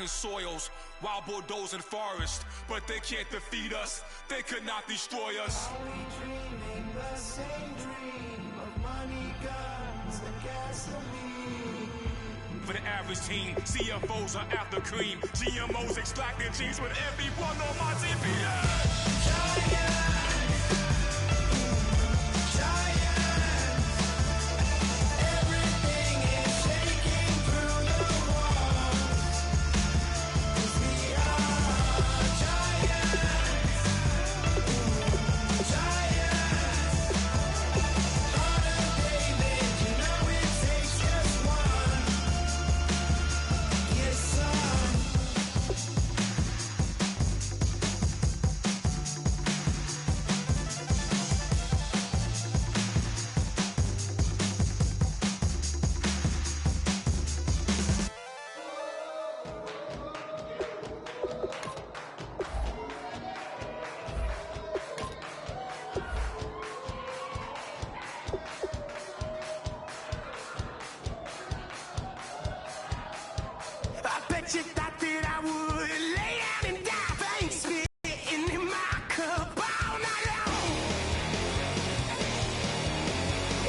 soils while bulldozing forests, but they can't defeat us. They could not destroy us. Are we dreaming the same dream of money, guns, and gasoline? For the average team, CFOs are after cream. GMOs extracting genes with everyone on my TPS. You thought that I would lay down and die, thanks spitting in my cup all night long.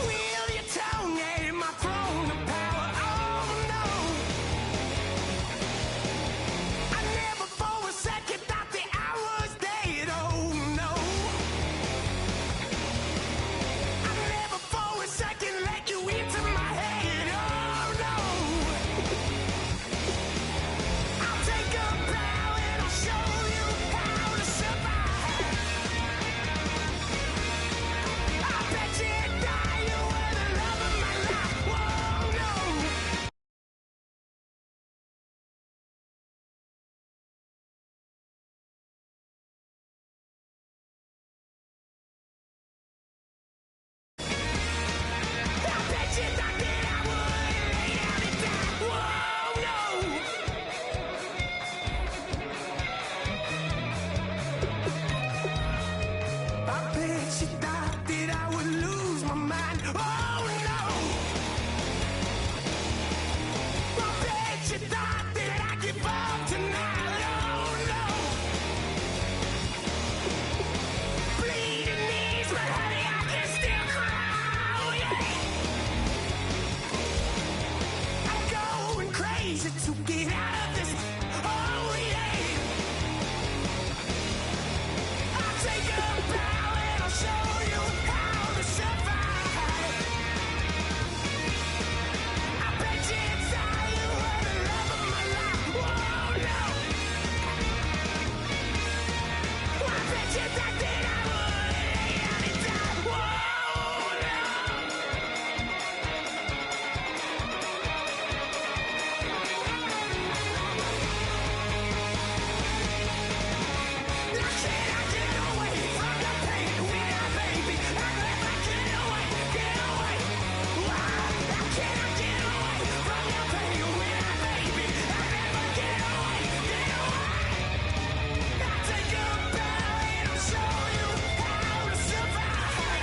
Will your tongue at my throne of power? Oh no. I never for a second thought that I was dead. Oh no. I never for a second let you into my head. Oh no. Take a bow and I'll show you how to survive. I bet you die, you were the love of my life. Whoa, no. I bet you thought that I would lay down and die. Whoa, no. I bet you thought that I would lose my mind. Oh no! I bet you thought that I'd give up tonight. Oh no! Bleeding knees, but honey, I can still cry. Oh yeah! I'm going crazy to get out of this. Oh yeah! I'll take a bow and I'll show you how to survive. I bet you die, you were the love of my life. Whoa, no. I bet you thought that I would lay down and die. Whoa, no. Now can I get away from the pain when I baby? I'll never get away, get away. Why? Now can I get away from the pain when I baby? I'll never get away, get away. I'll take a bow and I'll show you how to survive.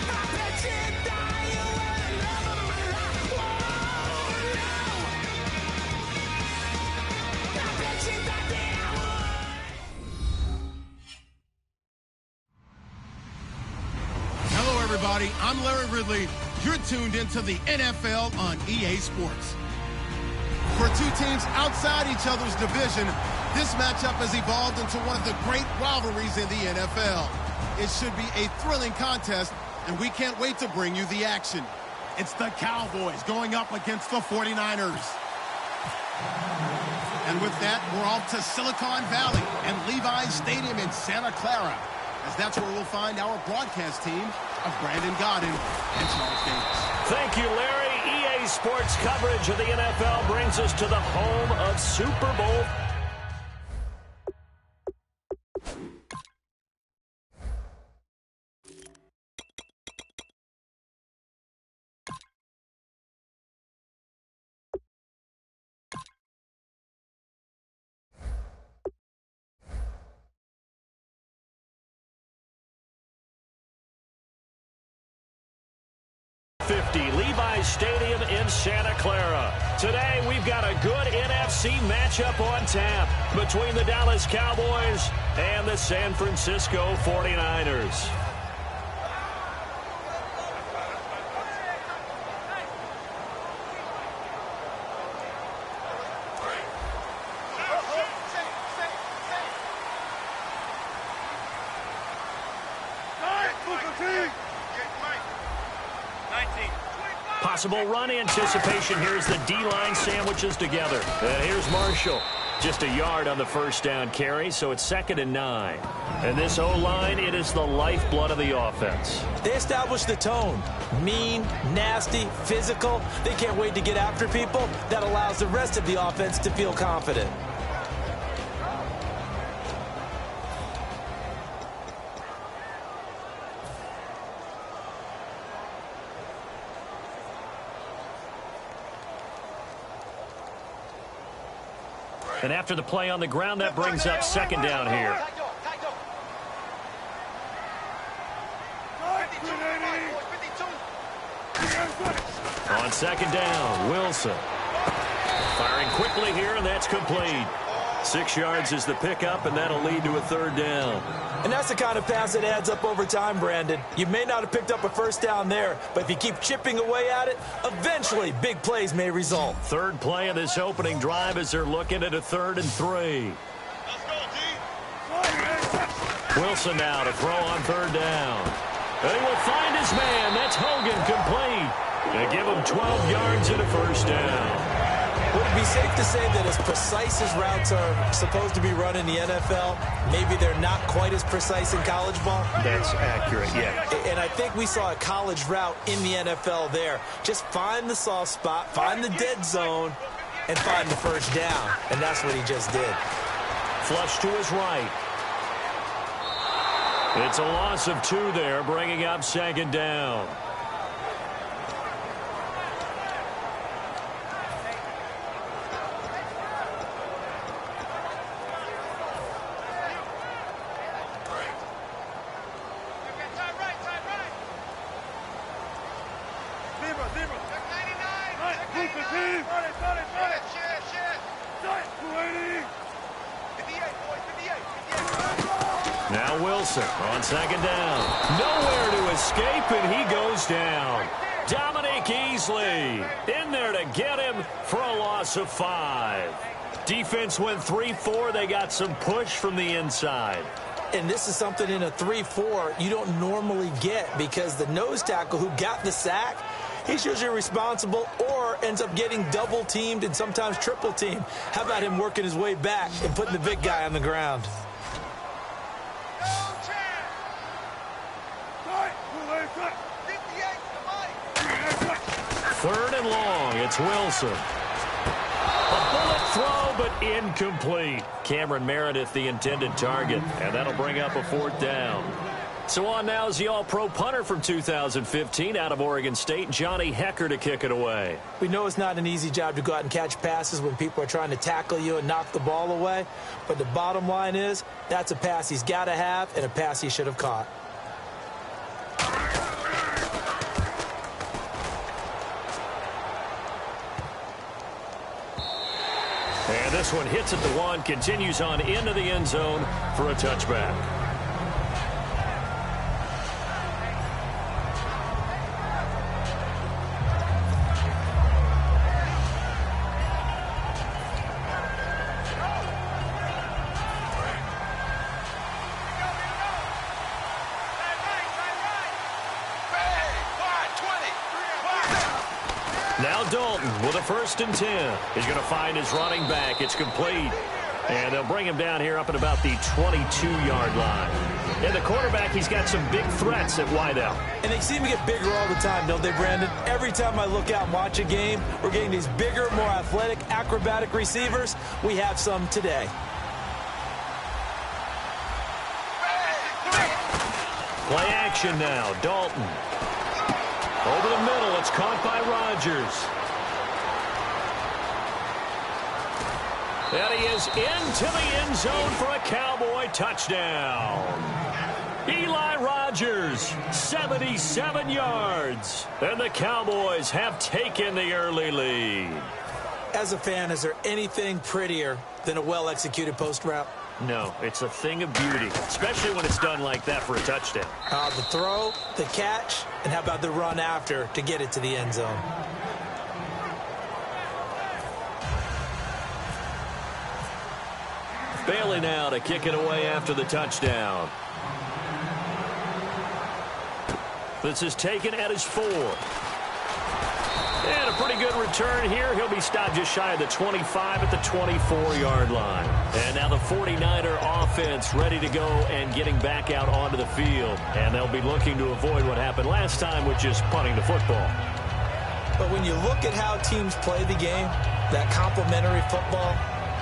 I bet you die, you were the love of my life. Whoa, no. I bet you thought that I would. Hello, everybody. I'm Larry Ridley. You're tuned into the NFL on EA Sports. For two teams outside each other's division, this matchup has evolved into one of the great rivalries in the NFL. It should be a thrilling contest, and we can't wait to bring you the action. It's the Cowboys going up against the 49ers. And with that, we're off to Silicon Valley and Levi's Stadium in Santa Clara, as that's where we'll find our broadcast team of Brandon Godden and Charles Davis. Thank you, Larry. EA Sports coverage of the NFL brings us to the home of Super Bowl. Levi's Stadium in Santa Clara. Today, we've got a good NFC matchup on tap between the Dallas Cowboys and the San Francisco 49ers. Possible run anticipation here as the D-line sandwiches together. And here's Marshall. Just a yard on the first down carry, so it's 2nd and 9. And this O-line, it is the lifeblood of the offense. They established the tone. Mean, nasty, physical. They can't wait to get after people. That allows the rest of the offense to feel confident. And after the play on the ground, that brings up 2nd down here. On 2nd down, Wilson. Firing quickly here, and that's complete. 6 yards is the pickup, and that'll lead to a 3rd down. And that's the kind of pass that adds up over time, Brandon. You may not have picked up a first down there, but if you keep chipping away at it, eventually big plays may result. 3rd play of this opening drive as they're looking at a 3rd and 3. Wilson now to throw on 3rd down. And he will find his man. That's Hogan, complete. They give him 12 yards and a 1st down. Would it be safe to say that as precise as routes are supposed to be run in the NFL, maybe they're not quite as precise in college ball? That's accurate, yeah. And I think we saw a college route in the NFL there. Just find the soft spot, find the dead zone, and find the 1st down. And that's what he just did. Flush to his right. It's a loss of 2 there, bringing up 2nd down. Now Wilson on 2nd down. Nowhere to escape, and he goes down. Dominic Easley in there to get him for a loss of 5. Defense went 3-4. They got some push from the inside. And this is something in a 3-4 you don't normally get because the nose tackle who got the sack, he's usually responsible or ends up getting double-teamed and sometimes triple-teamed. How about him working his way back and putting the big guy on the ground? 3rd and long. It's Wilson. A bullet throw, but incomplete. Cameron Meredith, the intended target, and that'll bring up a 4th down. So on now is the all-pro punter from 2015 out of Oregon State, Johnny Hecker, to kick it away. We know it's not an easy job to go out and catch passes when people are trying to tackle you and knock the ball away, but the bottom line is that's a pass he's got to have and a pass he should have caught. And this one hits at the 1, continues on into the end zone for a touchback. Now Dalton with a 1st and 10. He's going to find his running back. It's complete. And they'll bring him down here up at about the 22-yard line. And the quarterback, he's got some big threats at wideout. And they seem to get bigger all the time, don't they, Brandon? Every time I look out and watch a game, we're getting these bigger, more athletic, acrobatic receivers. We have some today. Play action now. Dalton. Over the middle, it's caught by Rodgers. And he is into the end zone for a Cowboy touchdown. Eli Rodgers, 77 yards. And the Cowboys have taken the early lead. As a fan, is there anything prettier than a well-executed post route? No, it's a thing of beauty, especially when it's done like that for a touchdown. The throw, the catch, and how about the run after to get it to the end zone? Bailey now to kick it away after the touchdown. This is taken at his 4. And a pretty good return here. He'll be stopped just shy of the 25 at the 24-yard line. And now the 49er offense ready to go and getting back out onto the field. And they'll be looking to avoid what happened last time, which is punting the football. But when you look at how teams play the game, that complementary football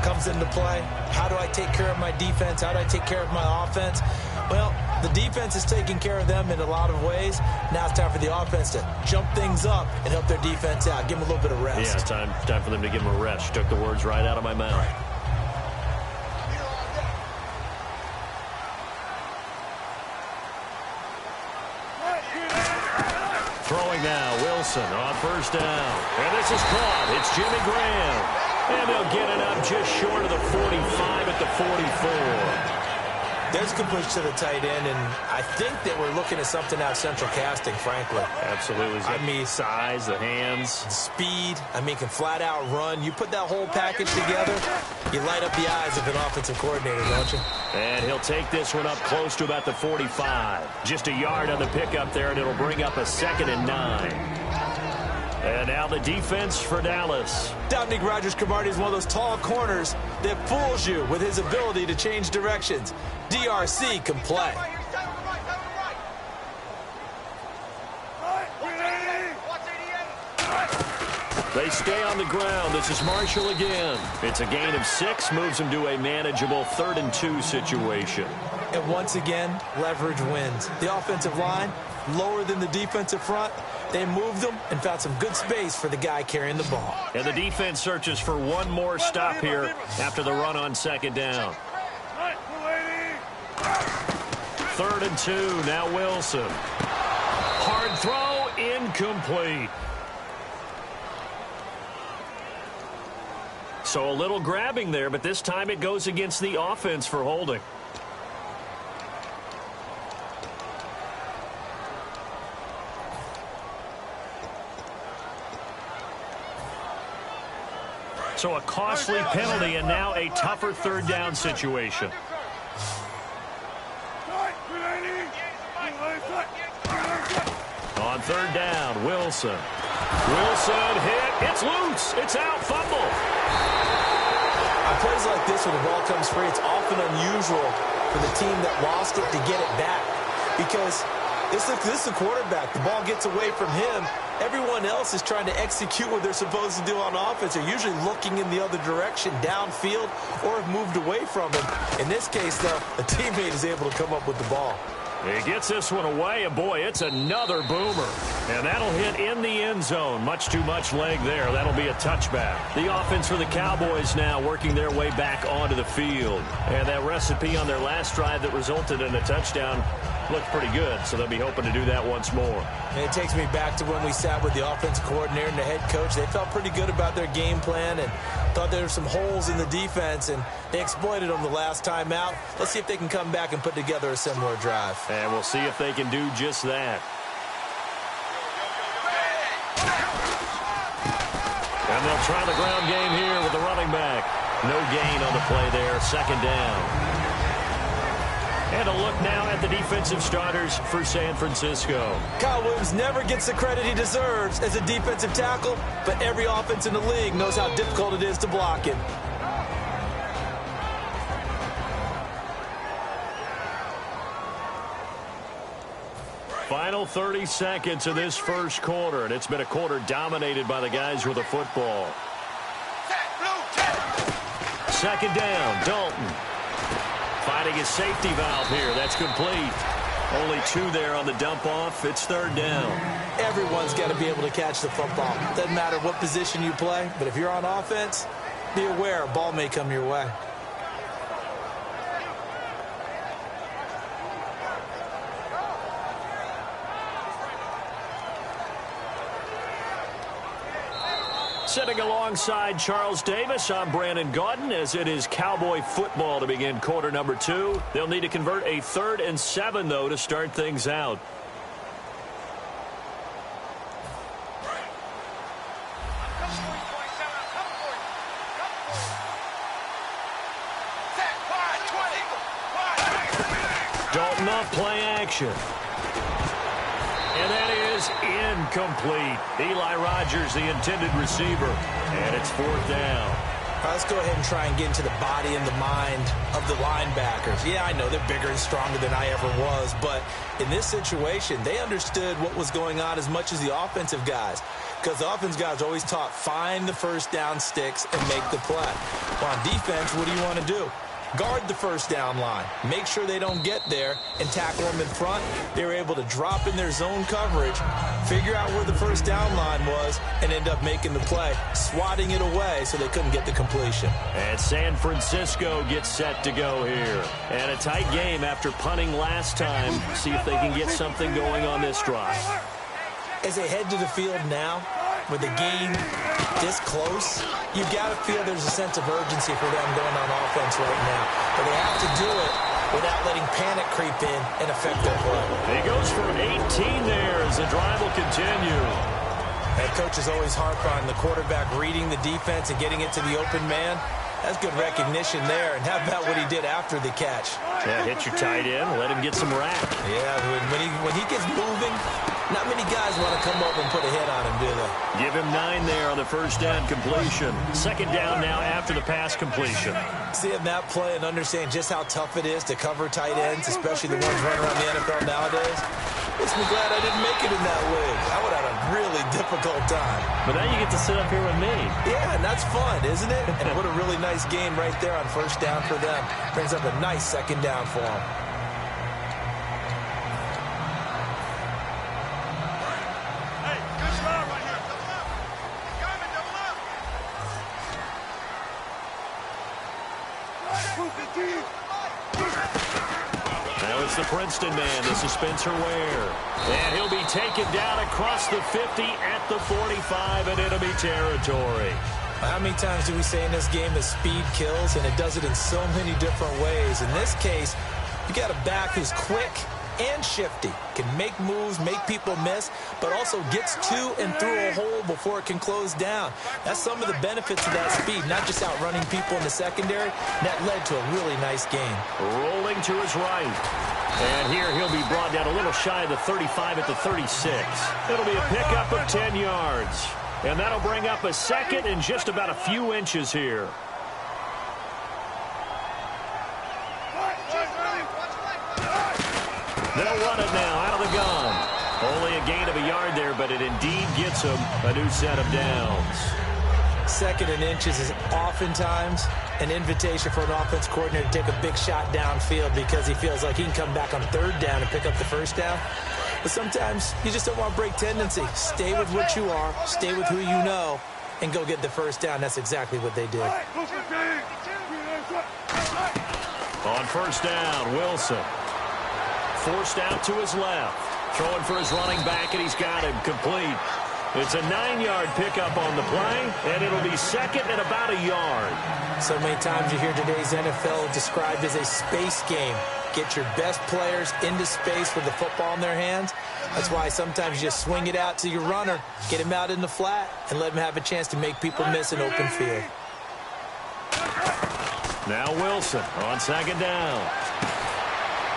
comes into play. How do I take care of my defense? How do I take care of my offense? Well, the defense is taking care of them in a lot of ways. Now it's time for the offense to jump things up and help their defense out. Give them a little bit of rest. Yeah, time for them to give them a rest. Took the words right out of my mouth. Throwing now, Wilson on first down. And this is caught. It's Jimmy Graham. And they'll get it up just short of the 45 at the 44. There's completion to the tight end, and I think that we're looking at something out central casting, frankly. Absolutely. I mean, size, the hands. Speed. I mean, can flat out run. You put that whole package together, you light up the eyes of an offensive coordinator, don't you? And he'll take this one up close to about the 45. Just a yard on the pickup there, and it'll bring up a 2nd and 9. And now the defense for Dallas. Dominique Rodgers-Cromartie is one of those tall corners that fools you with his ability to change directions. DRC can play. They stay on the ground. This is Marshall again. It's a gain of 6, moves them to a manageable 3rd and 2 situation. And once again, leverage wins. The offensive line, lower than the defensive front. They moved them and found some good space for the guy carrying the ball. And the defense searches for one more stop here after the run on 2nd down. 3rd and 2, now Wilson. Hard throw, incomplete. So a little grabbing there, but this time it goes against the offense for holding. So a costly penalty and now a tougher 3rd down situation. On 3rd down, Wilson. Wilson hit. It's loose. It's out. Fumble. On plays like this, when the ball comes free, it's often unusual for the team that lost it to get it back. Because this is the quarterback. The ball gets away from him. Everyone else is trying to execute what they're supposed to do on offense. They're usually looking in the other direction, downfield, or have moved away from him. In this case, though, a teammate is able to come up with the ball. He gets this one away, and boy, it's another boomer. And that'll hit in the end zone. Much too much leg there. That'll be a touchback. The offense for the Cowboys now working their way back onto the field. And that recipe on their last drive that resulted in a touchdown looked pretty good, so they'll be hoping to do that once more. And it takes me back to when we sat with the offensive coordinator and the head coach. They felt pretty good about their game plan and thought there were some holes in the defense, and they exploited them the last time out. Let's see if they can come back and put together a similar drive. And we'll see if they can do just that. And they'll try the ground game here with the running back. No gain on the play there, 2nd down. And a look now at the defensive starters for San Francisco. Kyle Williams never gets the credit he deserves as a defensive tackle, but every offense in the league knows how difficult it is to block him. Final 30 seconds of this first quarter, and it's been a quarter dominated by the guys with the football. 2nd down, Dalton. Finding his safety valve here. That's complete. Only 2 there on the dump off. It's 3rd down. Everyone's got to be able to catch the football. Doesn't matter what position you play, but if you're on offense, be aware a ball may come your way. Sitting alongside Charles Davis, I'm Brandon Gaudin, as it is Cowboy football to begin quarter number 2. They'll need to convert a 3rd and 7, though, to start things out. Dalton off play action. And that is incomplete. Eli Rogers, the intended receiver. And it's 4th down. Let's go ahead and try and get into the body and the mind of the linebackers. Yeah, I know they're bigger and stronger than I ever was, but in this situation, they understood what was going on as much as the offensive guys, because the offensive guys always taught find the first down sticks and make the play. Well, on defense, what do you want to do? Guard the first down line. Make sure they don't get there and tackle them in front. They were able to drop in their zone coverage, figure out where the first down line was, and end up making the play, swatting it away so they couldn't get the completion. And San Francisco gets set to go here. And a tight game after punting last time. See if they can get something going on this drive. As they head to the field now, with the game this close, you've got to feel there's a sense of urgency for them going on offense right now. But they have to do it without letting panic creep in and affect their play. He goes for 18 there as the drive will continue. And coaches always harp on the quarterback reading the defense and getting it to the open man. That's good recognition there. And how about what he did after the catch? Yeah, hit your tight end, let him get some rack. Yeah, when he gets moving, not many guys want to come up and put a hit on him, do they? Give him 9 there on the first down completion. 2nd down now after the pass completion. Seeing that play and understanding just how tough it is to cover tight ends, especially the ones running around the NFL nowadays, makes me glad I didn't make it in that league. I would have had a really difficult time. But now you get to sit up here with me. Yeah, and that's fun, isn't it? And what a really nice game right there on first down for them. Brings up a nice 2nd down for them. Now it's the Princeton man. This is Spencer Ware. And he'll be taken down across the 50 at the 45 and enemy territory. How many times do we say in this game that speed kills, and it does it in so many different ways? In this case, you got a back who's quick and shifty, can make moves, make people miss, but also gets to and through a hole before it can close down. That's some of the benefits of that speed, not just outrunning people in the secondary. That led to a really nice game. Rolling to his right. And here he'll be brought down a little shy of the 35 at the 36. It'll be a pickup of 10 yards. And that'll bring up a 2nd and just about a few inches here. They'll run it now out of the gun. Only a gain of a yard there, but it indeed gets them a new set of downs. 2nd and inches is oftentimes an invitation for an offense coordinator to take a big shot downfield because he feels like he can come back on 3rd down and pick up the first down. But sometimes you just don't want to break tendency. Stay with what you are, stay with who you know, and go get the first down. That's exactly what they did. On first down, Wilson. Forced out to his left. Throwing for his running back, and he's got him complete. It's a 9-yard pickup on the play, and it'll be 2nd and about a yard. So many times you hear today's NFL described as a space game. Get your best players into space with the football in their hands. That's why sometimes you just swing it out to your runner, get him out in the flat, and let him have a chance to make people miss an open field. Now Wilson on 2nd down.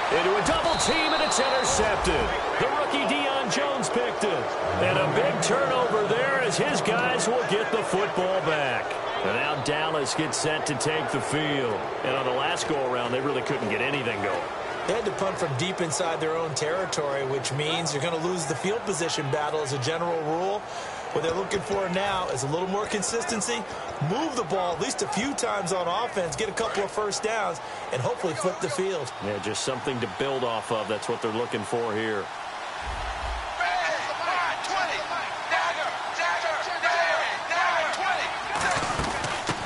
Into a double team, and it's intercepted. The rookie Deion Jones picked it. And a big turnover there as his guys will get the football back. And now Dallas gets set to take the field. And on the last go-around, they really couldn't get anything going. They had to punt from deep inside their own territory, which means you're going to lose the field position battle as a general rule. What they're looking for now is a little more consistency, move the ball at least a few times on offense, get a couple of first downs, and hopefully flip the field. Yeah, just something to build off of. That's what they're looking for here.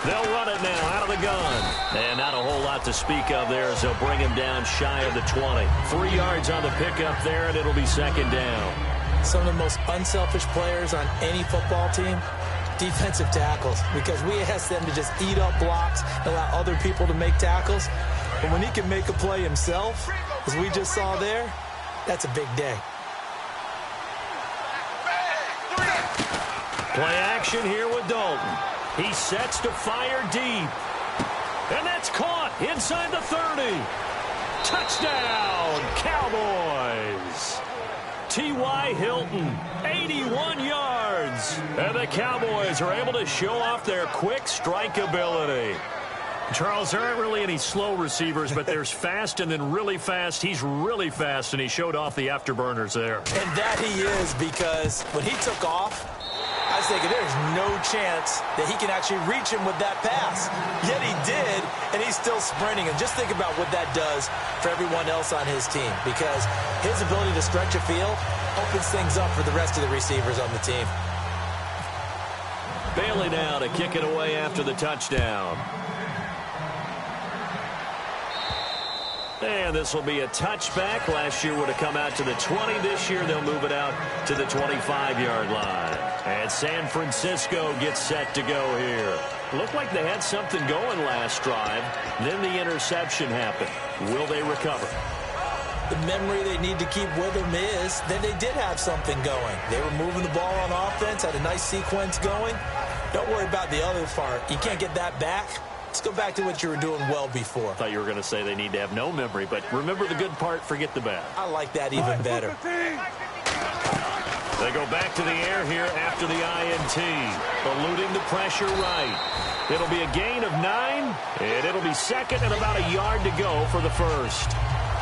They'll run it now out of the gun. And not a whole lot to speak of there as they'll bring him down shy of the 20. 3 yards on the pickup there, and it'll be 2nd down. Some of the most unselfish players on any football team, defensive tackles, because we ask them to just eat up blocks and allow other people to make tackles. But when he can make a play himself, as we just saw there, that's a big day. Play action here with Dalton. He sets to fire deep. And that's caught inside the 30. Touchdown, Cowboys. T.Y. Hilton, 81 yards. And the Cowboys are able to show off their quick strike ability. Charles, there aren't really any slow receivers, but there's fast and then really fast. He's really fast, and he showed off the afterburners there. And that he is, because when he took off, I was thinking there's no chance that he can actually reach him with that pass. Yet he did, and he's still sprinting. And just think about what that does for everyone else on his team, because his ability to stretch a field opens things up for the rest of the receivers on the team. Bailey now to kick it away after the touchdown. And this will be a touchback. Last year would have come out to the 20. This year they'll move it out to the 25-yard line. And San Francisco gets set to go here. Looked like they had something going last drive. Then the interception happened. Will they recover? The memory they need to keep with them is that they did have something going. They were moving the ball on offense, had a nice sequence going. Don't worry about the other part. You can't get that back. Let's go back to what you were doing well before. I thought you were going to say they need to have no memory, but remember the good part, forget the bad. I like that even better. They go back to the air here after the INT, eluding the pressure right. It'll be a gain of 9, and it'll be second and about a yard to go for the first.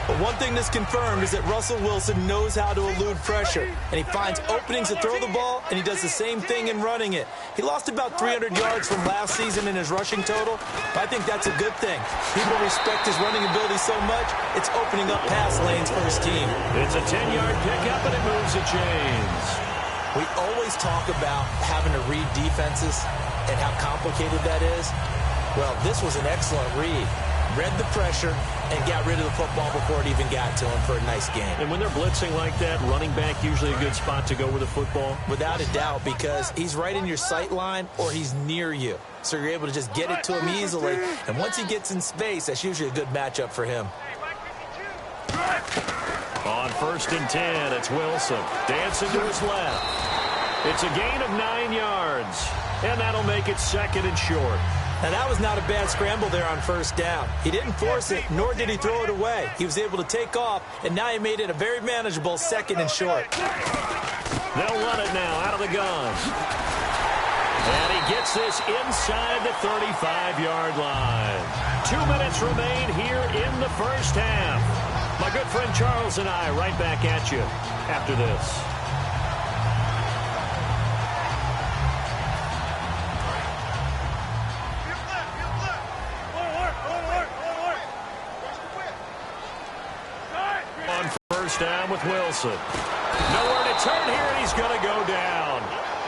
But one thing that's confirmed is that Russell Wilson knows how to elude pressure, and he finds openings to throw the ball, and he does the same thing in running it. He lost about 300 yards from last season in his rushing total, but I think that's a good thing. People respect his running ability so much, it's opening up pass lanes for his team. It's a 10-yard pickup, and it moves the chains. We always talk about having to read defenses and how complicated that is. Well, this was an excellent read. Read the pressure and got rid of the football before it even got to him for a nice game. And when they're blitzing like that, running back usually a good spot to go with the football? Without a doubt, because he's right in your sight line or he's near you. So you're able to just get it to him easily. And once he gets in space, that's usually a good matchup for him. On 1st and 10, it's Wilson. Dancing to his left. It's a gain of 9 yards. And that'll make it second and short. Now, that was not a bad scramble there on 1st down. He didn't force it, nor did he throw it away. He was able to take off, and now he made it a very manageable 2nd and short. They'll run it now out of the gun. And he gets this inside the 35-yard line. 2 minutes remain here in the first half. My good friend Charles and I right back at you after this. Down with Wilson. Nowhere to turn here, and he's going to go down.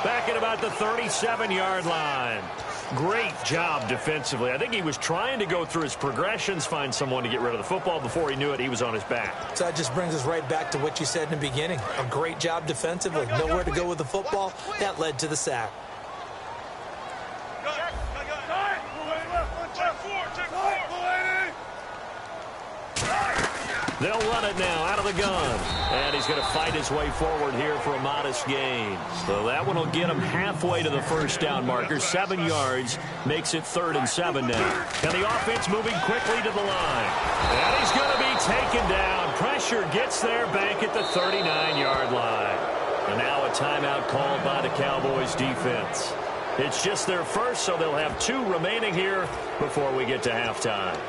Back at about the 37-yard line. Great job defensively. I think he was trying to go through his progressions, find someone to get rid of the football. Before he knew it, he was on his back. So that just brings us right back to what you said in the beginning. A great job defensively. Nowhere to go with the football. That led to the sack. They'll run it now out of the gun. And he's going to fight his way forward here for a modest gain. So that one will get him halfway to the first down marker. 7 yards makes it 3rd and 7 now. And the offense moving quickly to the line. And he's going to be taken down. Pressure gets there back at the 39-yard line. And now a timeout called by the Cowboys defense. It's just their first, so they'll have 2 remaining here before we get to halftime.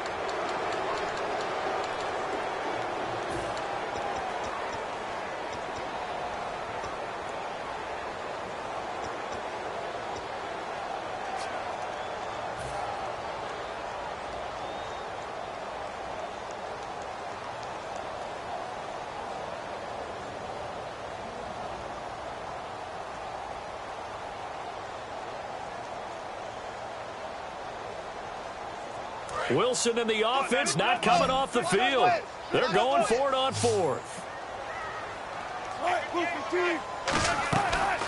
Wilson and the offense not coming off the field. They're going for it on 4th.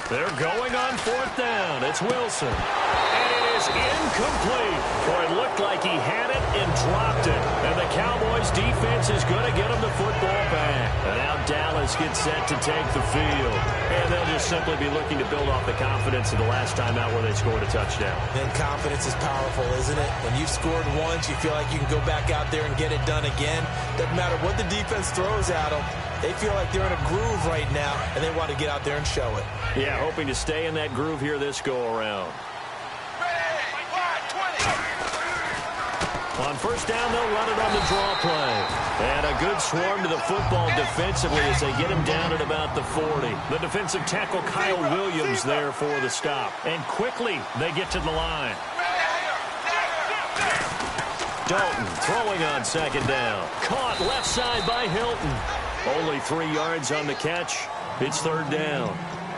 They're going on 4th down. It's Wilson. And it is incomplete. Or it looked like he had it and dropped it. And the Cowboys defense is going to get him the football back. And now Dallas gets set to take the field. And they'll just simply be looking to build off the confidence of the last time out where they scored a touchdown. Then confidence is powerful, isn't it? When you've scored once, you feel like you can go back out there and get it done again. Doesn't matter what the defense throws at them. They feel like they're in a groove right now, and they want to get out there and show it. Yeah, hoping to stay in that groove here this go-around. On 1st down, they'll run it on the draw play. And a good swarm to the football defensively as they get him down at about the 40. The defensive tackle, Kyle Williams, there for the stop. And quickly, they get to the line. Dalton throwing on 2nd down. Caught left side by Hilton. Only 3 yards on the catch. It's 3rd down.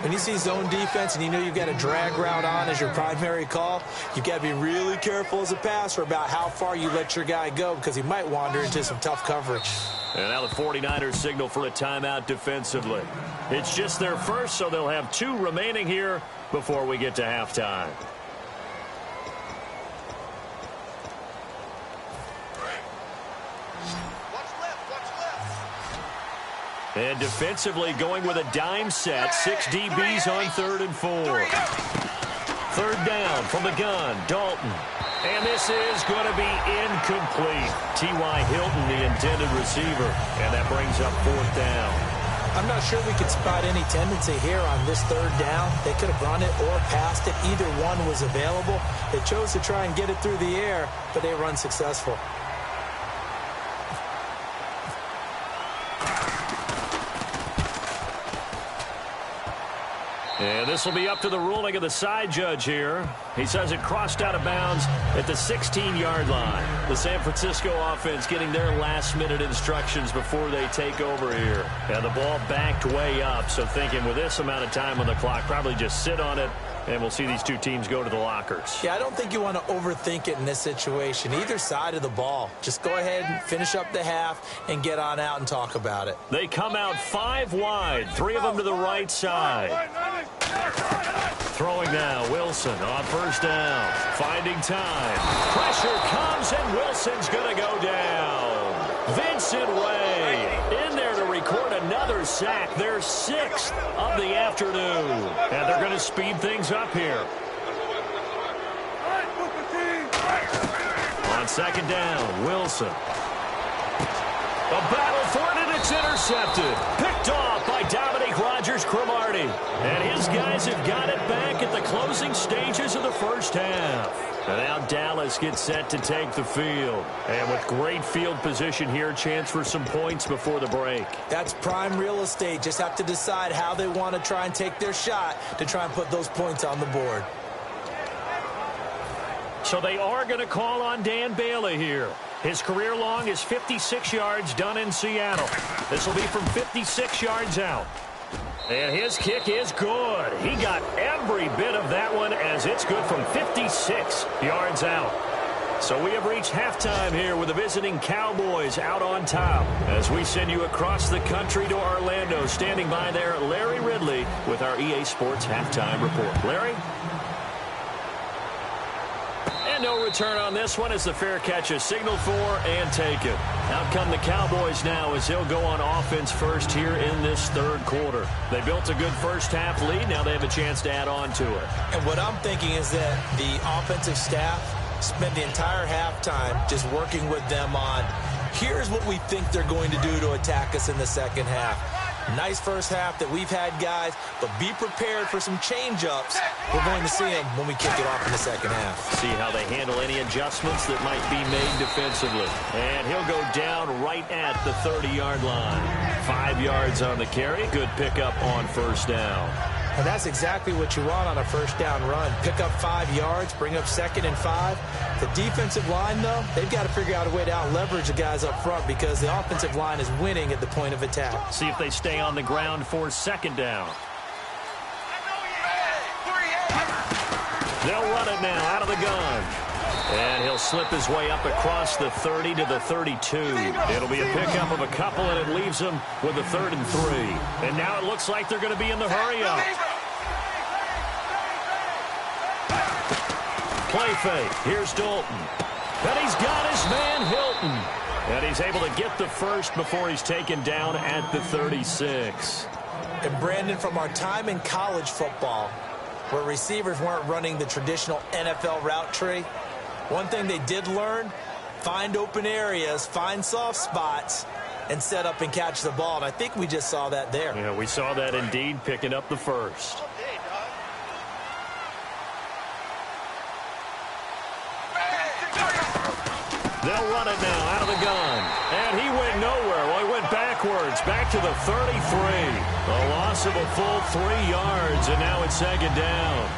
When you see zone defense and you know you've got a drag route on as your primary call, you've got to be really careful as a passer about how far you let your guy go because he might wander into some tough coverage. And now the 49ers signal for a timeout defensively. It's just their first, so they'll have 2 remaining here before we get to halftime. And defensively going with a dime set. 6 DBs on 3rd and 4. 3rd down from the gun. Dalton. And this is going to be incomplete. T.Y. Hilton, the intended receiver. And that brings up 4th down. I'm not sure we could spot any tendency here on this 3rd down. They could have run it or passed it. Either one was available. They chose to try and get it through the air, but they were unsuccessful. And this will be up to the ruling of the side judge here. He says it crossed out of bounds at the 16-yard line. The San Francisco offense getting their last-minute instructions before they take over here. And the ball backed way up, so thinking with this amount of time on the clock, probably just sit on it, and we'll see these 2 teams go to the lockers. Yeah, I don't think you want to overthink it in this situation. Either side of the ball. Just go ahead and finish up the half and get on out and talk about it. They come out 5 wide, 3 of them to the right side. Throwing now, Wilson on 1st down. Finding time. Pressure comes, and Wilson's going to go down. Vincent Way in there to record another sack. Their 6th of the afternoon. And they're going to speed things up here. On 2nd down, Wilson. A battle for it, and it's intercepted. Picked off by Dominique Rodgers-Cromartie. And his guys have got it back at the closing stages of the 1st half. And now Dallas gets set to take the field. And with great field position here, chance for some points before the break. That's prime real estate. Just have to decide how they want to try and take their shot to try and put those points on the board. So they are going to call on Dan Bailey here. His career long is 56 yards done in Seattle. This will be from 56 yards out. And his kick is good. He got every bit of that one as it's good from 56 yards out. So we have reached halftime here with the visiting Cowboys out on top. As we send you across the country to Orlando, standing by there, Larry Ridley with our EA Sports Halftime Report. Larry? And no return on this one as the fair catch is signaled for and taken. Out come the Cowboys now as they'll go on offense first here in this 3rd quarter. They built a good 1st half lead. Now they have a chance to add on to it. And what I'm thinking is that the offensive staff spent the entire halftime just working with them on, here's what we think they're going to do to attack us in the 2nd half. Nice 1st half that we've had, guys, but be prepared for some change-ups. We're going to see them when we kick it off in the 2nd half. See how they handle any adjustments that might be made defensively. And he'll go down right at the 30-yard line. 5 yards on the carry. Good pickup on 1st down. And that's exactly what you want on a 1st down run. Pick up 5 yards, bring up 2nd and 5. The defensive line, though, they've got to figure out a way to out-leverage the guys up front because the offensive line is winning at the point of attack. See if they stay on the ground for 2nd down. They'll run it now out of the gun. And he'll slip his way up across the 30 to the 32. It'll be a pickup of a couple, and it leaves him with a 3rd and 3. And now it looks like they're going to be in the hurry-up. play fake. Here's Dalton. And he's got his man Hilton. And he's able to get the first before he's taken down at the 36. And Brandon, from our time in college football, where receivers weren't running the traditional NFL route tree, one thing they did learn, find open areas, find soft spots, and set up and catch the ball. And I think we just saw that there. Yeah, we saw that indeed, picking up the first. They'll run it now out of the gun. And he went nowhere. Well, he went backwards, back to the 33. A loss of a full 3 yards, and now it's second down.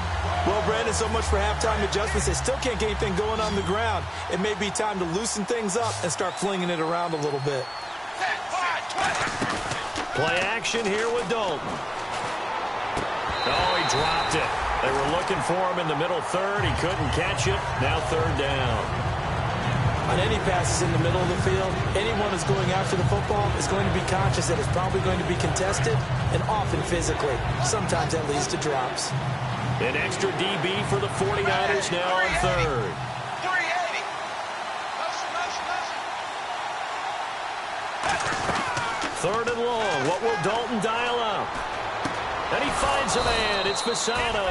Well, Brandon, so much for halftime adjustments. They still can't get anything going on the ground. It may be time to loosen things up and start flinging it around a little bit. Play action here with Dalton. Oh, he dropped it. They were looking for him in the middle third. He couldn't catch it. Now third down. On any passes in the middle of the field, anyone who's going after the football is going to be conscious that it's probably going to be contested and often physically. Sometimes that leads to drops. An extra DB for the 49ers now on third. 380. Third and long. What will Dalton dial up? And he finds a man. It's Fasano.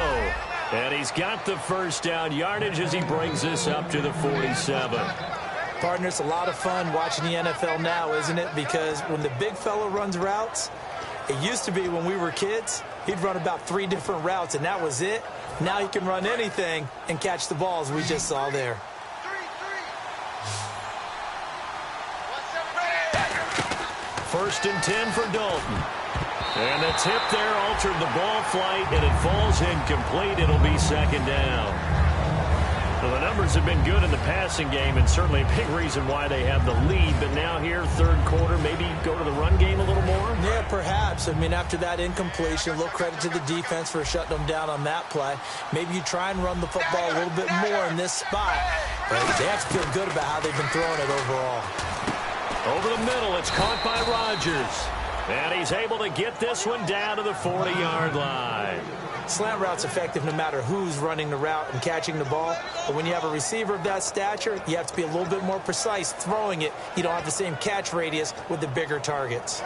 And he's got the first down yardage as he brings this up to the 47. Partner, it's a lot of fun watching the NFL now, isn't it? Because when the big fella runs routes, it used to be when we were kids, he'd run about 3 different routes, and that was it. Now he can run anything and catch the balls we just saw there. First and 10 for Dalton. And the tip there altered the ball flight, and it falls incomplete. It'll be second down. Well, the numbers have been good in the passing game, and certainly a big reason why they have the lead. But now here, third quarter, maybe go to the run game a little more? Yeah, perhaps. I mean, after that incompletion, a little credit to the defense for shutting them down on that play. Maybe you try and run the football a little bit more in this spot. But they have to feel good about how they've been throwing it overall. Over the middle, it's caught by Rodgers. And he's able to get this one down to the 40-yard line. Slant route's effective no matter who's running the route and catching the ball. But when you have a receiver of that stature, you have to be a little bit more precise throwing it. You don't have the same catch radius with the bigger targets.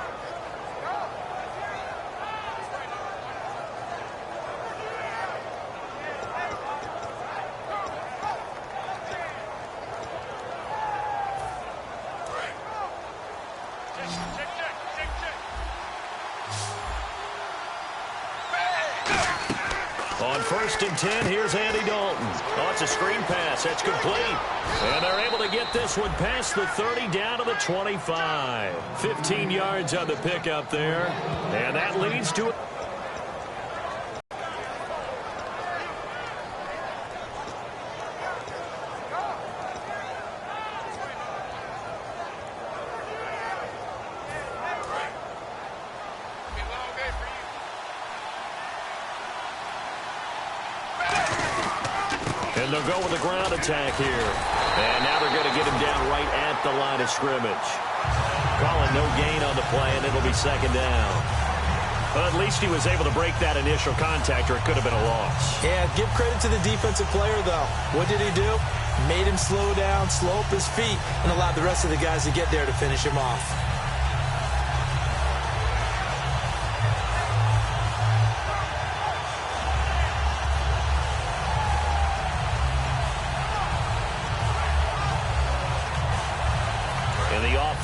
On first and 10, here's Andy Dalton. Oh, it's a screen pass. That's complete. And they're able to get this one past the 30 down to the 25. 15 yards on the pickup there. And that leads to it. And they'll go with a ground attack here. And now they're going to get him down right at the line of scrimmage. Calling no gain on the play, and it'll be second down. But at least he was able to break that initial contact, or it could have been a loss. Yeah, give credit to the defensive player, though. What did he do? Made him slow down, slow up his feet, and allowed the rest of the guys to get there to finish him off.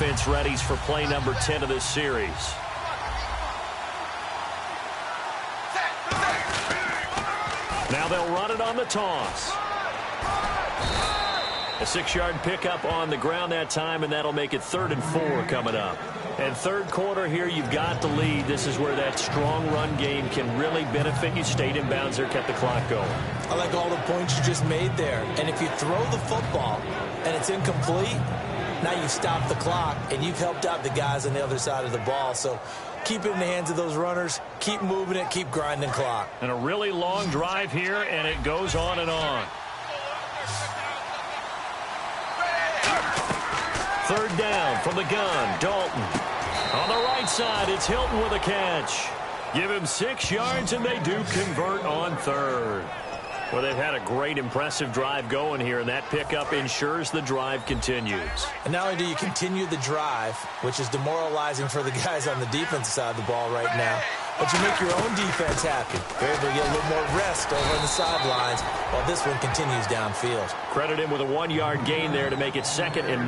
Offense readies for play number 10 of this series. Now they'll run it on the toss. A 6-yard pickup on the ground that time, and that'll make it 3rd and 4 coming up. And third quarter here, you've got the lead. This is where that strong run game can really benefit you. Stayed in bounds there, kept the clock going. I like all the points you just made there. And if you throw the football and it's incomplete, now you stop the clock, and you've helped out the guys on the other side of the ball. So keep it in the hands of those runners. Keep moving it. Keep grinding clock. And a really long drive here, and it goes on and on. Third down from the gun. Dalton. On the right side, it's Hilton with a catch. Give him 6 yards, and they do convert on third. Well, they've had a great, impressive drive going here, and that pickup ensures the drive continues. And not only do you continue the drive, which is demoralizing for the guys on the defensive side of the ball right now, but you make your own defense happy. They're able to get a little more rest over on the sidelines while this one continues downfield. Credit him with a 1-yard gain there to make it 2nd and 9.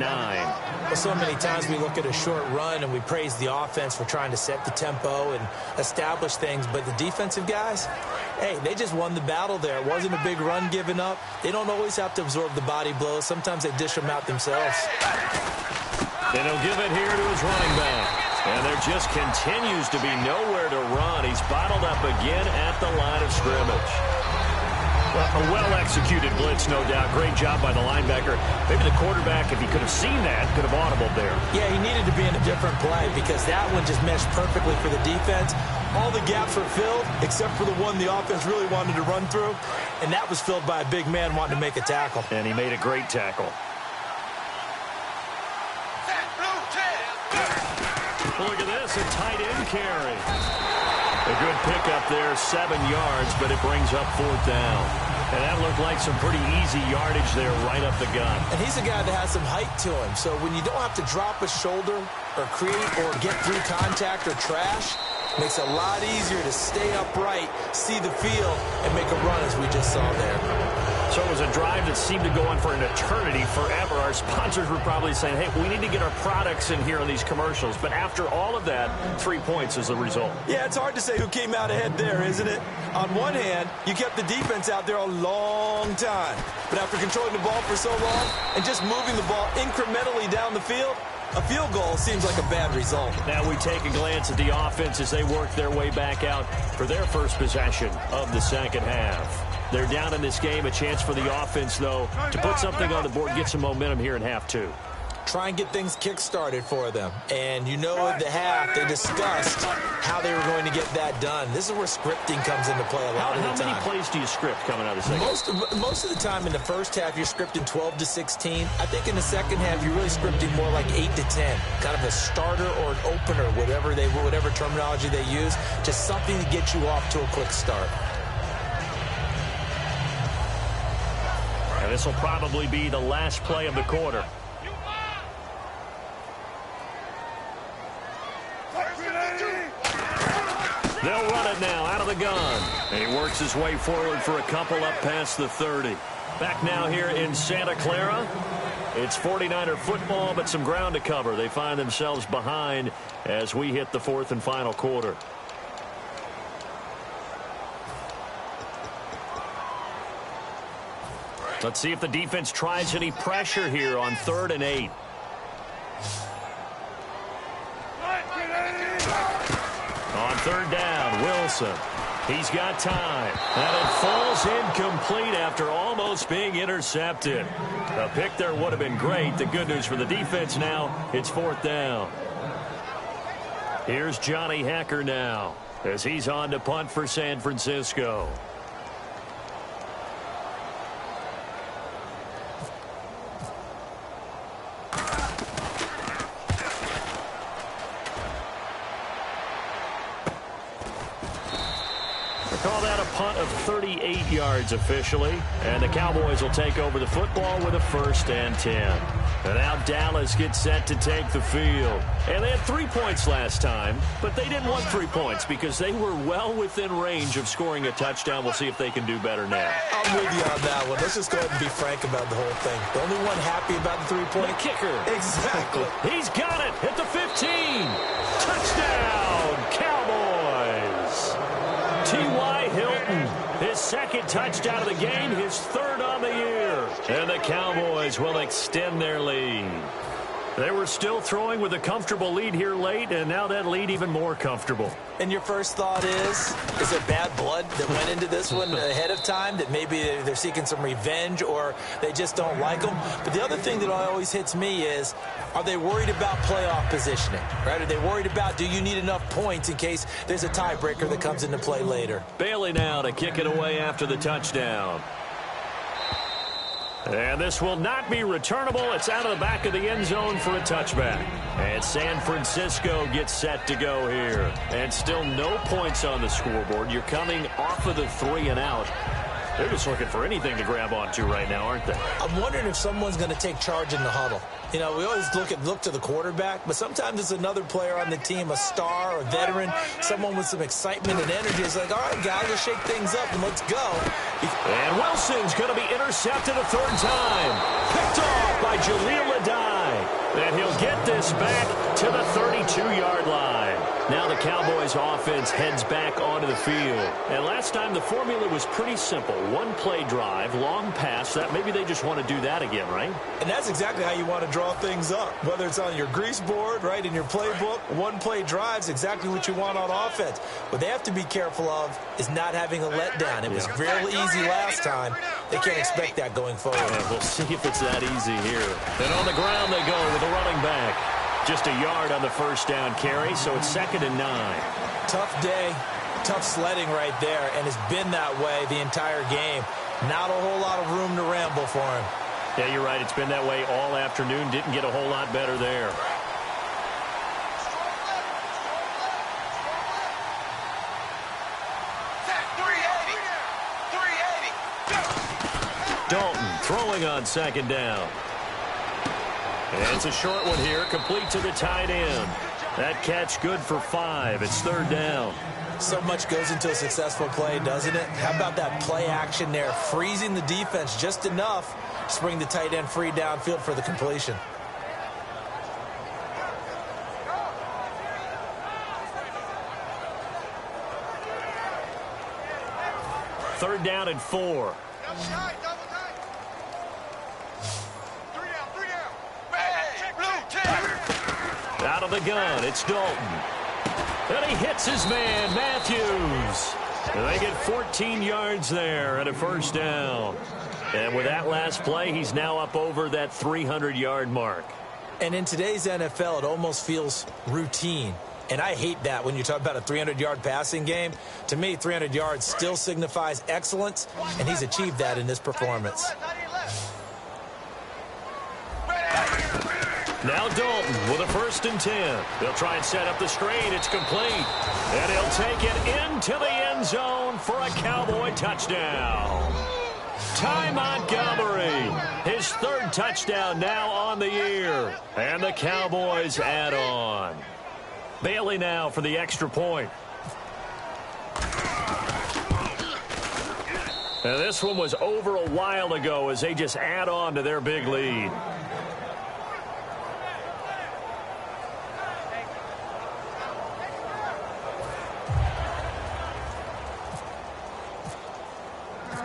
Well, so many times we look at a short run and we praise the offense for trying to set the tempo and establish things, but the defensive guys, hey, they just won the battle there. It wasn't a big run given up. They don't always have to absorb the body blows. Sometimes they dish them out themselves. And he'll give it here to his running back. And there just continues to be nowhere to run. He's bottled up again at the line of scrimmage. Well, a well-executed blitz, no doubt. Great job by the linebacker. Maybe the quarterback, if he could have seen that, could have audibled there. Yeah, he needed to be in a different play because that one just meshed perfectly for the defense. All the gaps were filled except for the one the offense really wanted to run through, and that was filled by a big man wanting to make a tackle. And he made a great tackle. Look at this, a tight end carry. A good pickup there, 7 yards, but it brings up 4th down. And that looked like some pretty easy yardage there right up the gut. And he's a guy that has some height to him, so when you don't have to drop a shoulder or create or get through contact or trash, it makes it a lot easier to stay upright, see the field, and make a run as we just saw there. So it was a drive that seemed to go on for an eternity, forever. Our sponsors were probably saying, hey, we need to get our products in here on these commercials. But after all of that, 3 points is the result. Yeah, it's hard to say who came out ahead there, isn't it? On one hand, you kept the defense out there a long time. But after controlling the ball for so long and just moving the ball incrementally down the field, a field goal seems like a bad result. Now we take a glance at the offense as they work their way back out for their first possession of the second half. They're down in this game. A chance for the offense, though, to put something on the board, get some momentum here in half 2. Try and get things kick-started for them. And you know at the half, they discussed how they were going to get that done. This is where scripting comes into play a lot of the time. How many plays do you script coming out of the second? Most of the time in the first half, you're scripting 12 to 16. I think in the second half, you're really scripting more like 8 to 10. Kind of a starter or an opener, whatever terminology they use. Just something to get you off to a quick start. And this will probably be the last play of the quarter. They'll run it now out of the gun. And he works his way forward for a couple up past the 30. Back now here in Santa Clara. It's 49er football, but some ground to cover. They find themselves behind as we hit the 4th and final quarter. Let's see if the defense tries any pressure here on 3rd and 8. On 3rd down, Wilson. He's got time. And it falls incomplete after almost being intercepted. A pick there would have been great. The good news for the defense now, it's 4th down. Here's Johnny Hecker now as he's on to punt for San Francisco. Call that a punt of 38 yards officially. And the Cowboys will take over the football with a 1st and 10. And now Dallas gets set to take the field. And they had 3 points last time, but they didn't want 3 points because they were well within range of scoring a touchdown. We'll see if they can do better now. I'm with you on that one. Let's just go ahead and be frank about the whole thing. The only one happy about the 3-point the kicker. Exactly. He's got it at the 15. Touchdown, Cowboys. T.Y. Hilton, his 2nd touchdown of the game, his 3rd on the year. And the Cowboys will extend their lead. They were still throwing with a comfortable lead here late, and now that lead even more comfortable. And your first thought is there bad blood that went into this one ahead of time, that maybe they're seeking some revenge or they just don't like them? But the other thing that always hits me is, are they worried about playoff positioning? Right? Are they worried about, do you need enough points in case there's a tiebreaker that comes into play later? Bailey now to kick it away after the touchdown. And this will not be returnable. It's out of the back of the end zone for a touchback. And San Francisco gets set to go here. And still no points on the scoreboard. You're coming off of the 3 and out. They're just looking for anything to grab onto right now, aren't they? I'm wondering if someone's going to take charge in the huddle. You know, we always look to the quarterback, but sometimes it's another player on the team, a star, a veteran, someone with some excitement and energy. It's like, all right, guys, let's shake things up and let's go. And Wilson's going to be intercepted a third time. Picked off by Jaleel Adai. And he'll get this back to the 32-yard line. Now the Cowboys offense heads back onto the field. And last time the formula was pretty simple. One-play drive, long pass. That maybe they just want to do that again, right? And that's exactly how you want to draw things up. Whether it's on your grease board, right, in your playbook, one-play drive's exactly what you want on offense. What they have to be careful of is not having a letdown. It was real easy last time. They can't expect that going forward. And we'll see if it's that easy here. And on the ground they go with the running back. Just a yard on the first down carry, so it's 2nd and 9. Tough day, tough sledding right there, and it's been that way the entire game. Not a whole lot of room to ramble for him. Yeah, you're right. It's been that way all afternoon. Didn't get a whole lot better there. Dalton throwing on 2nd down. And it's a short one here, complete to the tight end. That catch good for 5. It's 3rd down. So much goes into a successful play, doesn't it? How about that play action there, freezing the defense just enough to bring the tight end free downfield for the completion. Third down and 4. Out of the gun, it's Dalton. And he hits his man, Matthews. And they get 14 yards there and a first down. And with that last play, he's now up over that 300-yard mark. And in today's NFL, it almost feels routine. And I hate that when you talk about a 300-yard passing game. To me, 300 yards still signifies excellence, and he's achieved that in this performance. Now Dalton with a 1st and 10. They'll try and set up the screen. It's complete. And he'll take it into the end zone for a Cowboy touchdown. Ty Montgomery, his 3rd touchdown now on the year. And the Cowboys add on. Bailey now for the extra point. And this one was over a while ago as they just add on to their big lead.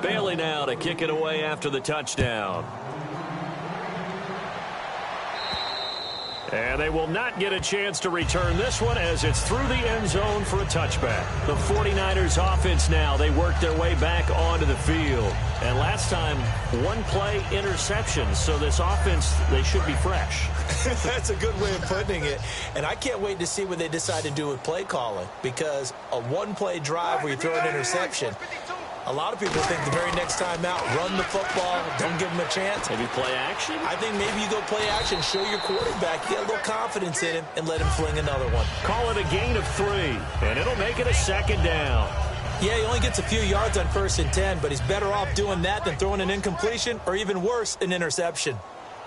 Bailey now to kick it away after the touchdown. And they will not get a chance to return this one as it's through the end zone for a touchback. The 49ers offense now, they work their way back onto the field. And last time, one play interception. So this offense, they should be fresh. That's a good way of putting it. And I can't wait to see what they decide to do with play calling. Because a one-play drive where you throw an interception, a lot of people think the very next time out, run the football, don't give them a chance. Maybe play action? I think maybe you go play action, show your quarterback, get a little confidence in him, and let him fling another one. Call it a gain of 3, and it'll make it a 2nd down. Yeah, he only gets a few yards on 1st and 10, but he's better off doing that than throwing an incompletion, or even worse, an interception.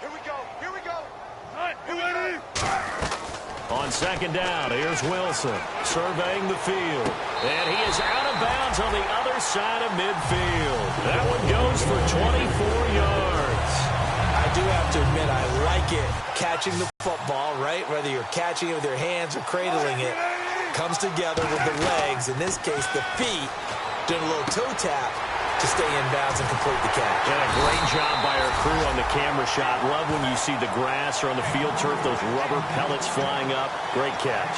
Here we go. Here we go. All right, here we go. On 2nd down, here's Wilson surveying the field. And he is out of bounds on the other side of midfield. That one goes for 24 yards. I do have to admit, I like it. Catching the football, right? Whether you're catching it with your hands or cradling it, comes together with the legs. In this case, the feet, doing a little toe tap to stay in bounds and complete the catch. And a great job by our crew on the camera shot. Love when you see the grass or on the field turf, those rubber pellets flying up. Great catch.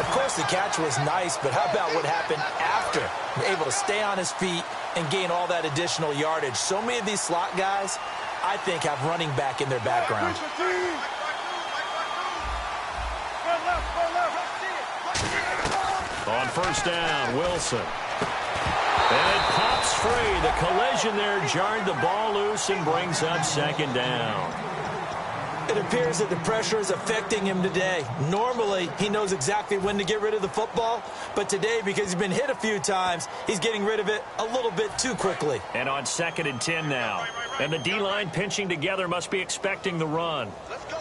Of course, the catch was nice, but how about what happened after? Able to stay on his feet and gain all that additional yardage. So many of these slot guys, I think, have running back in their background. On 1st down, Wilson. And it pops free. The collision there jarred the ball loose and brings up 2nd down. It appears that the pressure is affecting him today. Normally, he knows exactly when to get rid of the football, but today, because he's been hit a few times, he's getting rid of it a little bit too quickly. And on 2nd and 10 now. And the D-line pinching together must be expecting the run. Let's go.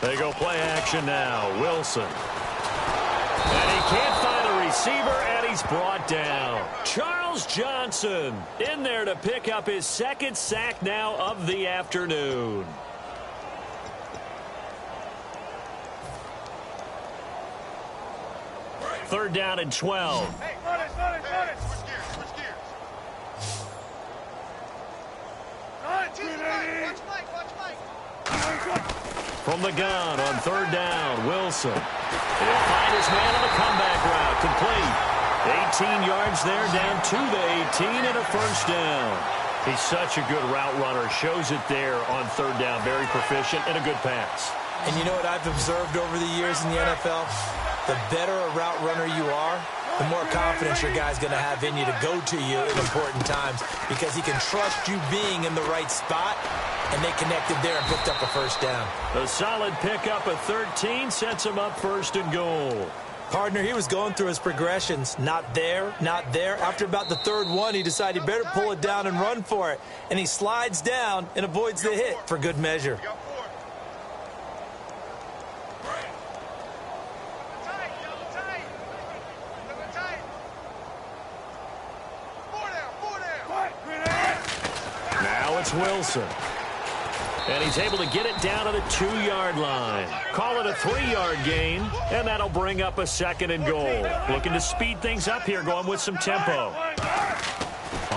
They go play action now. Wilson. And he can't find a receiver, and he's brought down. Charles Johnson in there to pick up his 2nd sack now of the afternoon. Third down and 12. Hey, run it. Switch gears. Watch Mike. From the gun on 3rd down, Wilson. He'll find his man on the comeback route. Complete. 18 yards there, down to the 18 and a 1st down. He's such a good route runner. Shows it there on 3rd down. Very proficient and a good pass. And you know what I've observed over the years in the NFL? The better a route runner you are, the more confidence your guy's going to have in you to go to you at important times because he can trust you being in the right spot, and they connected there and picked up a 1st down. A solid pickup of 13 sets him up 1st and goal. Partner, he was going through his progressions. Not there, not there. After about the 3rd one, he decided he better pull it down and run for it. And he slides down and avoids the hit for good measure. Wilson. And he's able to get it down to the 2-yard line. Call it a 3-yard gain, and that'll bring up a 2nd and goal. Looking to speed things up here, going with some tempo.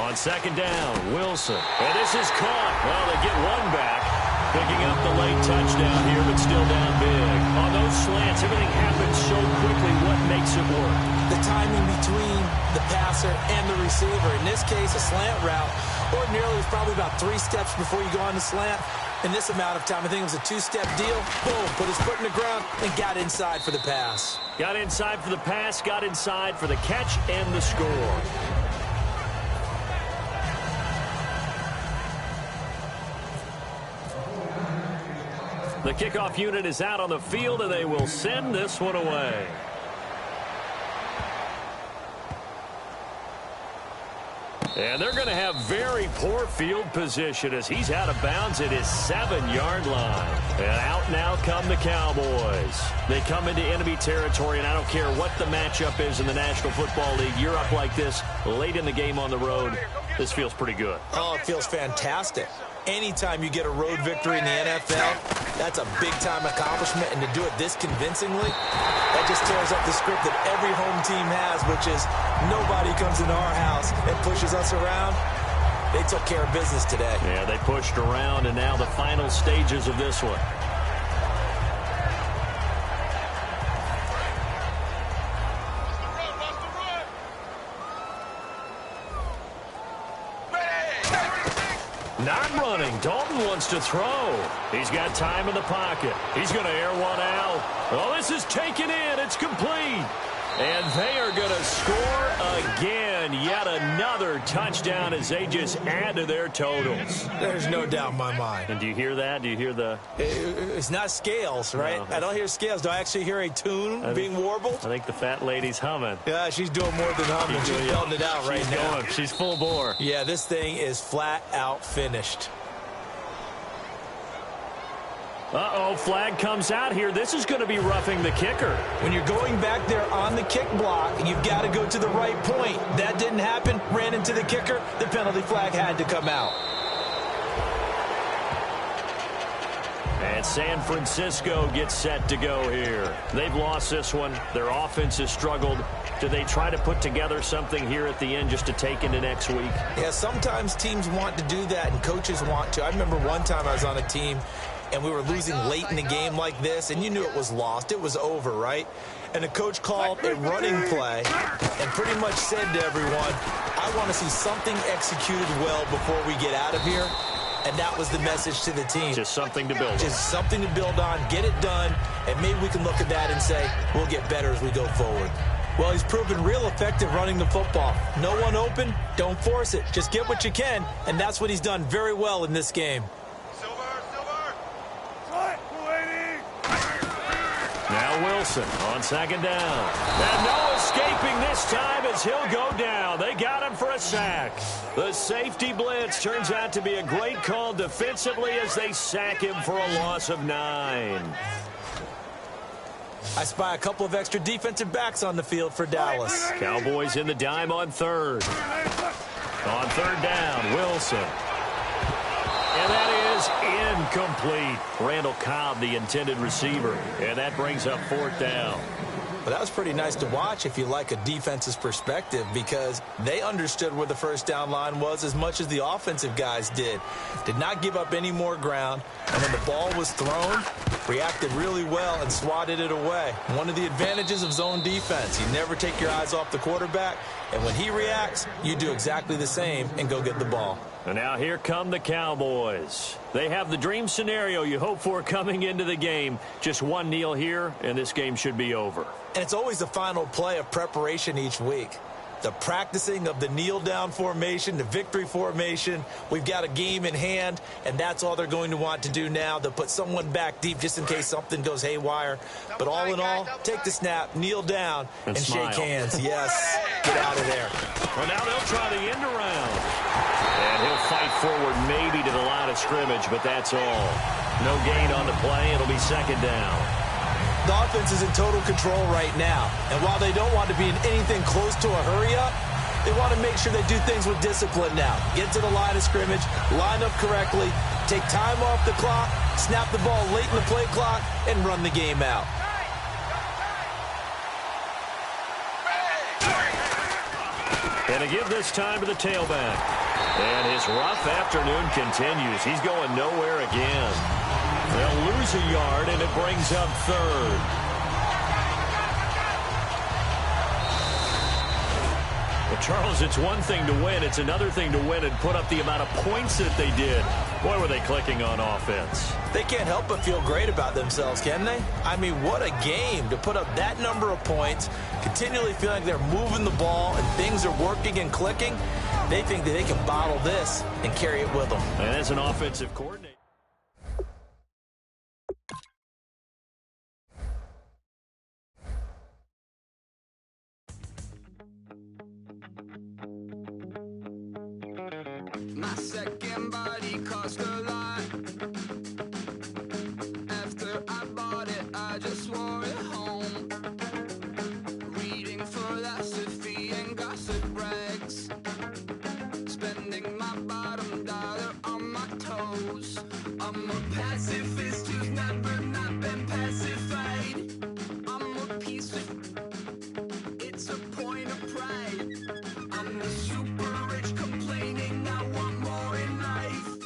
On 2nd down, Wilson. And this is caught. Well, they get one back. Picking up the late touchdown here, but still down big. On those slants, everything happens so quickly. What makes it work? The timing between the passer and the receiver. In this case, a slant route. Ordinarily, it's probably about 3 steps before you go on the slant. In this amount of time, I think it was a 2-step deal. Boom, put his foot in the ground and got inside for the pass. Got inside for the pass, got inside for the catch and the score. The kickoff unit is out on the field, and they will send this one away. And they're going to have very poor field position as he's out of bounds at his 7-yard line. And out now come the Cowboys. They come into enemy territory, and I don't care what the matchup is in the National Football League. You're up like this late in the game on the road. This feels pretty good. Oh, it feels fantastic. Anytime you get a road victory in the NFL, that's a big-time accomplishment. And to do it this convincingly, that just tears up the script that every home team has, which is nobody comes into our house and pushes us around. They took care of business today. Yeah, they pushed around, and now the final stages of this one. Not running. Dalton wants to throw. He's got time in the pocket. He's going to air one out. Oh, this is taken in. It's complete. And they are going to score again. Yet another touchdown as they just add to their totals. There's no doubt in my mind. And do you hear that? Do you hear the... It's not scales, right? No, I don't hear scales. Do I actually hear a tune being warbled? I think the fat lady's humming. Yeah, she's doing more than humming. She's belting it out right now. Going. She's full bore. Yeah, this thing is flat out finished. Uh-oh, flag comes out here. This is going to be roughing the kicker. When you're going back there on the kick block, you've got to go to the right point. That didn't happen. Ran into the kicker. The penalty flag had to come out. And San Francisco gets set to go here. They've lost this one. Their offense has struggled. Do they try to put together something here at the end just to take into next week? Yeah, sometimes teams want to do that and coaches want to. I remember one time I was on a team and we were losing late in the game like this, and you knew it was lost. It was over, right? And the coach called a running play and pretty much said to everyone, I want to see something executed well before we get out of here. And that was the message to the team. Just something to build on. Just something to build on, get it done, and maybe we can look at that and say, we'll get better as we go forward. Well, he's proven real effective running the football. No one open, don't force it. Just get what you can, and that's what he's done very well in this game. Silver, Wilson on second down. And no escaping this time as he'll go down. They got him for a sack. The safety blitz turns out to be a great call defensively as they sack him for a loss of 9. I spy a couple of extra defensive backs on the field for Dallas. Cowboys in the dime on third. On third down, Wilson. And that is incomplete. Randall Cobb, the intended receiver. And that brings up fourth down. But that was pretty nice to watch if you like a defense's perspective, because they understood where the first down line was as much as the offensive guys did. Did not give up any more ground. And when the ball was thrown, reacted really well and swatted it away. One of the advantages of zone defense, you never take your eyes off the quarterback. And when he reacts, you do exactly the same and go get the ball. And now here come the Cowboys. They have the dream scenario you hope for coming into the game. Just one kneel here, and this game should be over. And it's always the final play of preparation each week. The practicing of the kneel-down formation, the victory formation. We've got a game in hand, and that's all they're going to want to do now. They'll put someone back deep just in case something goes haywire. But all in all, take the snap, kneel down, and shake hands. Yes, get out of there. Well, now they'll try the end around. And he'll fight forward maybe to the line of scrimmage, but that's all. No gain on the play. It'll be second down. The offense is in total control right now. And while they don't want to be in anything close to a hurry-up, they want to make sure they do things with discipline now. Get to the line of scrimmage, line up correctly, take time off the clock, snap the ball late in the play clock, and run the game out. And to give this time to the tailback. And his rough afternoon continues. He's going nowhere again. They'll lose a yard, and it brings up third. Well, Charles, it's one thing to win. It's another thing to win and put up the amount of points that they did. Boy, were they clicking on offense. They can't help but feel great about themselves, can they? I mean, what a game to put up that number of points, continually feeling like they're moving the ball and things are working and clicking. They think that they can bottle this and carry it with them. And as an offensive coordinator. My second body cost a lot. After I bought it, I just wore it home. Reading philosophy and gossip rags. Spending my bottom dollar on my toes. I'm a pacifist who's never not been pacified. I'm a piece of... It's a point of pride. I'm the super rich complaining I want more in life.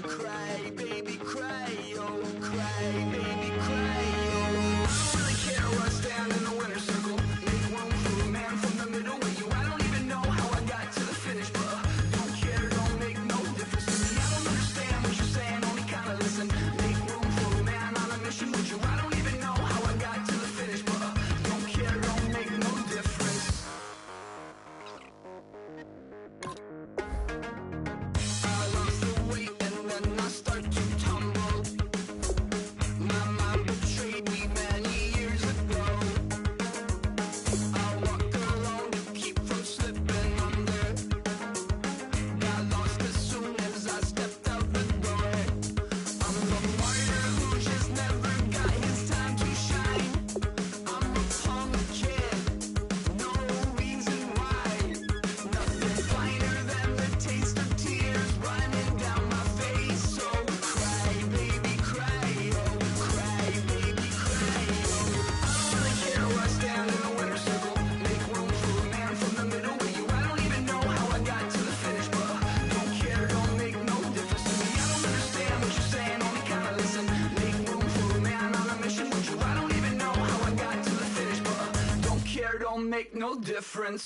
Cry, baby, cry, oh, cry, baby, cry, oh. Really care what's down in the winner's circle. Make room for a man from the middle with you. I don't even know how I got to the finish, but don't care, don't make no difference to me. I don't understand what you're saying, only kinda listen. Make room for a man on a mission with you. I don't even know how I got to the finish, but don't care, don't make no difference. I lost the weight and then I start to tumble. My mind betrayed me many years ago. I walk alone to keep from slipping under. Got lost as soon as I stepped out the door. I'm the martyr who just never got his time to shine. I'm a punk kid, no reason why. Nothing finer than the taste of tears running down my face. So cry, baby, cry, oh, cry, baby, cry, oh. I don't really care what's down in the winner's circle. Make room for a man from the middle with you. I don't even know how I got to the finish, but don't care, don't make no difference to me. I don't understand what you're saying, only kinda listen. Make room for a man on a mission with you. I don't even know how I got to the finish, but don't care, don't make no difference.